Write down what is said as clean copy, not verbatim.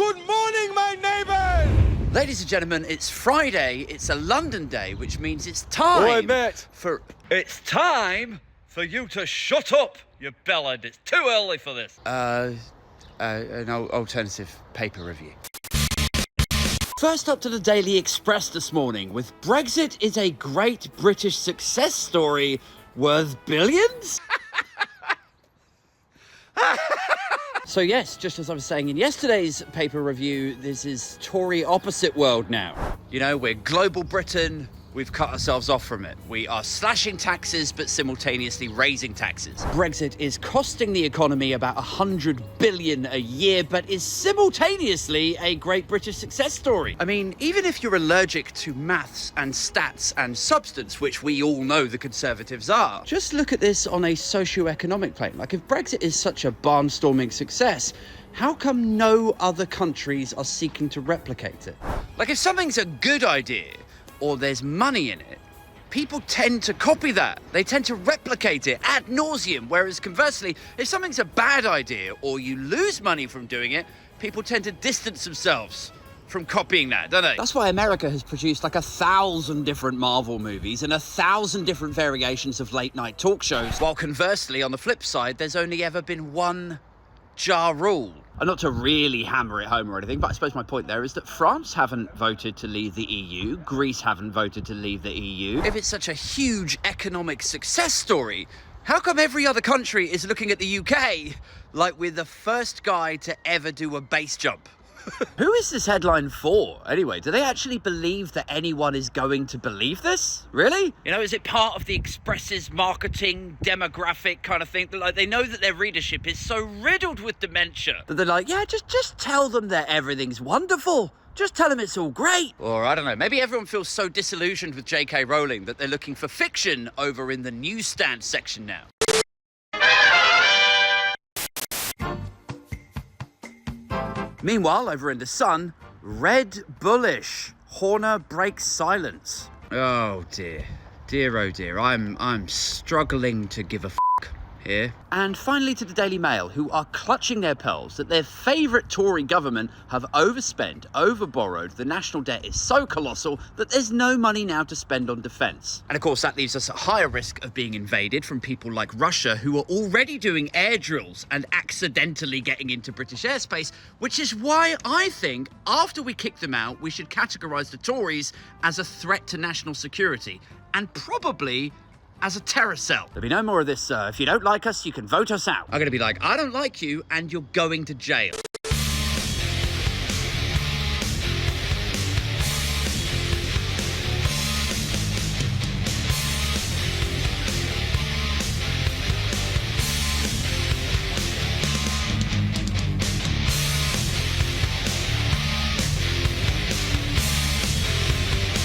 Good morning, my neighbours! Ladies and gentlemen, it's Friday, it's a London day, which means it's time Oi, mate. It's time for you to shut up, you bellend. It's too early for this. An alternative paper review. First up to the Daily Express this morning, with Brexit is a great British success story worth billions? So yes, just as I was saying in yesterday's paper review, this is Tory opposite world now. You know, we're global Britain, we've cut ourselves off from it. We are slashing taxes, but simultaneously raising taxes. Brexit is costing the economy about 100 billion a year, but is simultaneously a great British success story. I mean, even if you're allergic to maths and stats and substance, which we all know the Conservatives are, just look at this on a socio-economic plane. Like, if Brexit is such a barnstorming success, how come no other countries are seeking to replicate it? Like, if something's a good idea, or there's money in it, people tend to copy that. They tend to replicate it ad nauseum, whereas conversely, if something's a bad idea or you lose money from doing it, people tend to distance themselves from copying that, don't they? That's why America has produced like 1,000 different Marvel movies and 1,000 different variations of late night talk shows, while conversely, on the flip side, there's only ever been one Ja Rule. And not to really hammer it home or anything, but I suppose my point there is that France haven't voted to leave the EU, Greece haven't voted to leave the EU. If it's such a huge economic success story, how come every other country is looking at the UK like we're the first guy to ever do a base jump? Who is this headline for, anyway? Do they actually believe that anyone is going to believe this? Really? You know, is it part of the Express's marketing demographic kind of thing? Like, they know that their readership is so riddled with dementia that they're like, yeah, just tell them that everything's wonderful. Just tell them it's all great. Or, I don't know, maybe everyone feels so disillusioned with J.K. Rowling that they're looking for fiction over in the newsstand section now. Meanwhile, over in the Sun, Red Bullish. Horner breaks silence. Oh dear. Dear oh dear. I'm struggling to give a f*** here. And finally to the Daily Mail, who are clutching their pearls that their favourite Tory government have overspent, overborrowed. The national debt is so colossal that there's no money now to spend on defence. And of course that leaves us at higher risk of being invaded from people like Russia, who are already doing air drills and accidentally getting into British airspace, which is why I think after we kick them out, we should categorise the Tories as a threat to national security, and probably as a terror cell. There'll be no more of this, if you don't like us, you can vote us out. I'm going to be like, I don't like you, and you're going to jail.